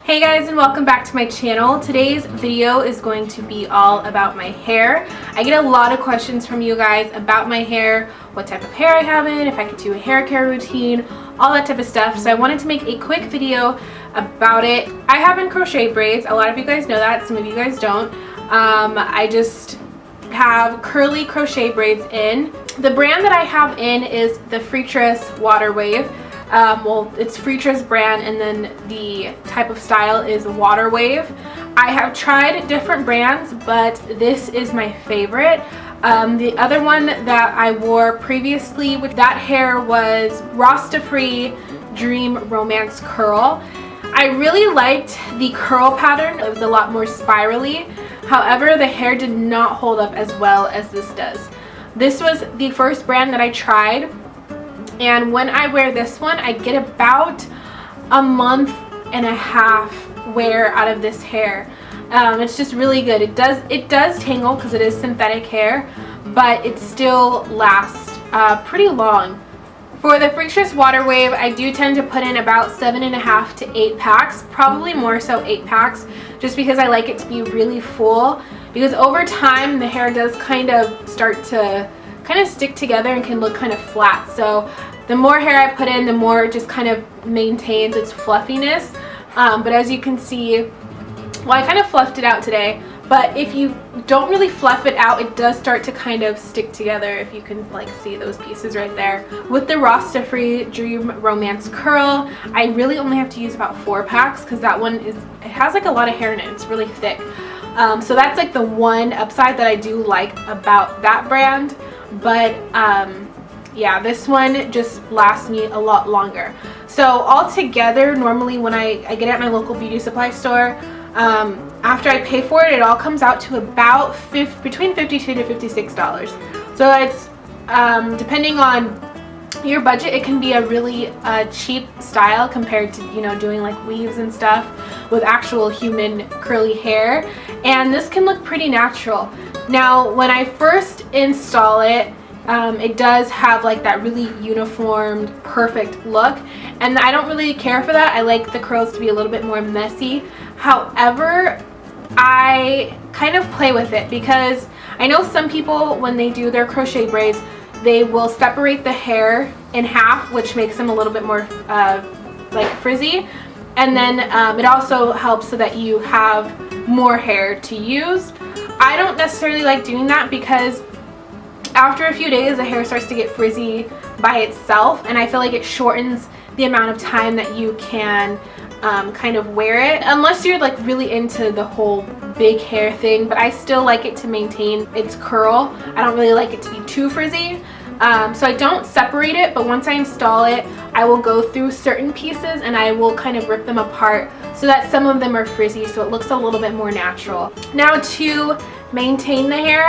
Hey guys, and welcome back to my channel. Today's video is going to be all about my hair. I get a lot of questions from you guys about my hair, what type of hair I have in, if I could do a hair care routine, all that type of stuff. So I wanted to make a quick video about it. I have in crochet braids. A lot of you guys know that, some of you guys don't. I just have curly crochet braids in. The brand that I have in is the Freetress Waterwave. Well, it's Freetress brand, and then the type of style is Waterwave. I have tried different brands, but this is my favorite. The other one that I wore previously with that hair was Rasta Free Dream Romance Curl. I really liked the curl pattern. It was a lot more spirally. However, the hair did not hold up as well as this does. This was the first brand that I tried. And when I wear this one, I get about a month and a half wear out of this hair. It's just really good. It does tangle because it is synthetic hair, but it still lasts pretty long. For the Freetress Waterwave, I do tend to put in about 7.5 to 8 packs, probably more so 8 packs, just because I like it to be really full. Because over time, the hair does kind of start to stick together and can look kind of flat. So the more hair I put in, the more it just kind of maintains its fluffiness. But as you can see, well, I kind of fluffed it out today, but if you don't really fluff it out, it does start to kind of stick together, if you can like see those pieces right there. With the Rasta Free Dream Romance Curl, I really only have to use about 4 packs because that one it has like a lot of hair in it. It's really thick. So that's like the one upside that I do like about that brand. But yeah, this one just lasts me a lot longer. So all together, normally when I get it at my local beauty supply store, after I pay for it, it all comes out to about between $52 to $56. So it's depending on your budget, it can be a really cheap style compared to, you know, doing like weaves and stuff with actual human curly hair. And this can look pretty natural. Now, when I first install it, it does have like that really uniformed, perfect look, and I don't really care for that. I like the curls to be a little bit more messy. However, I kind of play with it because I know some people, when they do their crochet braids, they will separate the hair in half, which makes them a little bit more like frizzy, and then it also helps so that you have more hair to use. I don't necessarily like doing that because after a few days the hair starts to get frizzy by itself, and I feel like it shortens the amount of time that you can kind of wear it, unless you're like really into the whole big hair thing. But I still like it to maintain its curl. I don't really like it to be too frizzy. So I don't separate it, but once I install it, I will go through certain pieces and I will kind of rip them apart so that some of them are frizzy, so it looks a little bit more natural. Now, to maintain the hair,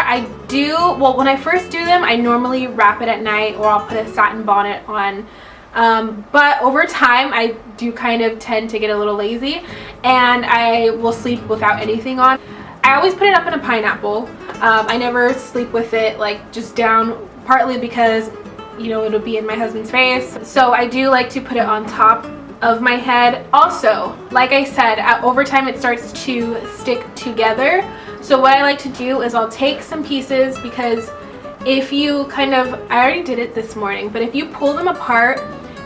well, when I first do them, I normally wrap it at night, or I'll put a satin bonnet on. But over time, I do kind of tend to get a little lazy, and I will sleep without anything on. I always put it up in a pineapple. I never sleep with it like just down, partly because, you know, it'll be in my husband's face. So I do like to put it on top of my head. Also, like I said, over time it starts to stick together. So what I like to do is I'll take some pieces, because if you I already did it this morning, but if you pull them apart,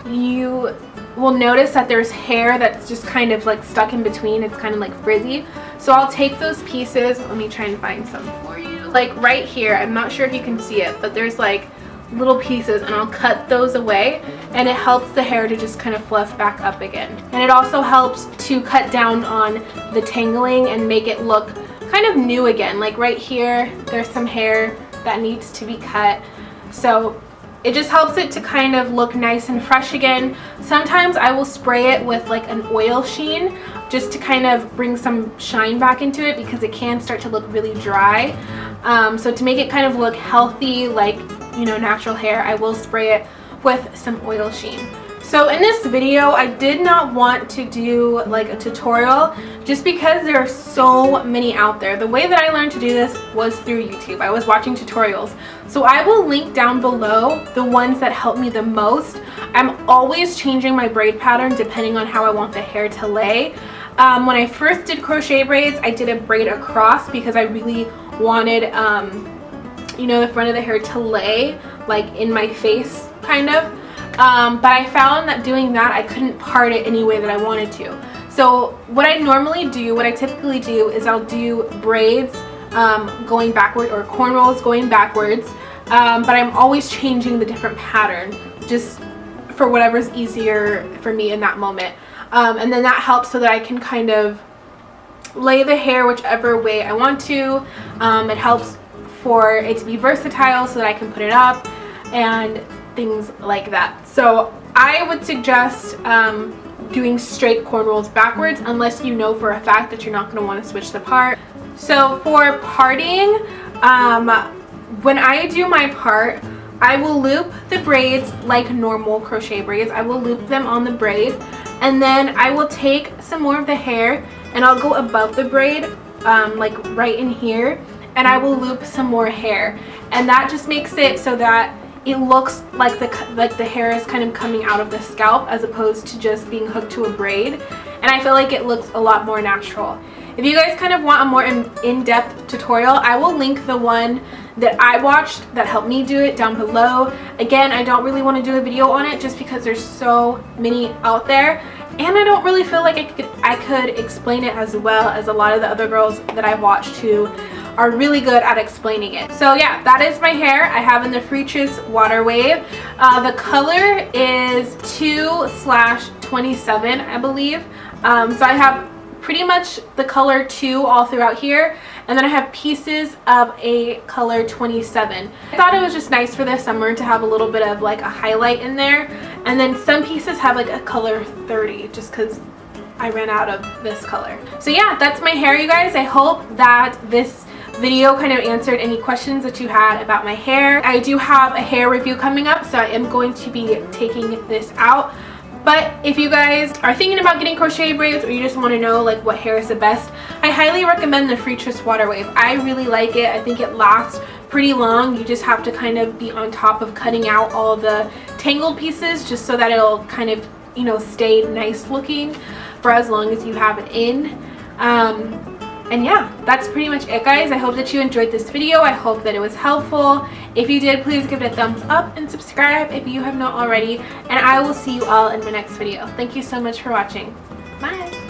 you will notice that there's hair that's just kind of like stuck in between. It's kind of like frizzy. So I'll take those pieces, let me try and find some for you. Like right here, I'm not sure if you can see it, but there's like little pieces, and I'll cut those away, and it helps the hair to just kind of fluff back up again. And it also helps to cut down on the tangling and make it look kind of new again. Like right here, there's some hair that needs to be cut. So it just helps it to kind of look nice and fresh again. Sometimes I will spray it with like an oil sheen just to kind of bring some shine back into it, because it can start to look really dry. So to make it kind of look healthy, like, you know, natural hair, I will spray it with some oil sheen. So in this video, I did not want to do like a tutorial just because there are so many out there. The way that I learned to do this was through YouTube. I was watching tutorials. So I will link down below the ones that help me the most. I'm always changing my braid pattern depending on how I want the hair to lay. When I first did crochet braids, I did a braid across because I really wanted, you know, the front of the hair to lay like in my face kind of. But I found that doing that, I couldn't part it any way that I wanted to. So what I normally do, what I typically do is I'll do braids going backward, or cornrows going backwards, but I'm always changing the different pattern just for whatever's easier for me in that moment. And then that helps so that I can kind of lay the hair whichever way I want to. It helps for it to be versatile so that I can put it up and things like that. So I would suggest doing straight cornrows backwards unless you know for a fact that you're not going to want to switch the part. So for parting, when I do my part, I will loop the braids like normal crochet braids. I will loop them on the braid, and then I will take some more of the hair and I'll go above the braid, like right in here, and I will loop some more hair, and that just makes it so that it looks like the hair is kind of coming out of the scalp as opposed to just being hooked to a braid, and I feel like it looks a lot more natural. If you guys kind of want a more in-depth tutorial, I will link the one that I watched that helped me do it down below. Again, I don't really want to do a video on it just because there's so many out there, and I don't really feel like I could explain it as well as a lot of the other girls that I've watched who are really good at explaining it. So yeah, that is my hair. I have in the Freetress Waterwave. The color is 2/27, I believe. So I have pretty much the color 2 all throughout here, and then I have pieces of a color 27. I thought it was just nice for the summer to have a little bit of like a highlight in there, and then some pieces have like a color 30 just because I ran out of this color. So yeah, that's my hair, you guys. I hope that this video kind of answered any questions that you had about my hair. I do have a hair review coming up, so I am going to be taking this out. But if you guys are thinking about getting crochet braids, or you just want to know like what hair is the best, I highly recommend the Freetress Waterwave. I really like it. I think it lasts pretty long. You just have to kind of be on top of cutting out all the tangled pieces just so that it'll kind of, you know, stay nice looking for as long as you have it in. And yeah, that's pretty much it, guys. I hope that you enjoyed this video. I hope that it was helpful. If you did, please give it a thumbs up and subscribe if you have not already. And I will see you all in my next video. Thank you so much for watching. Bye.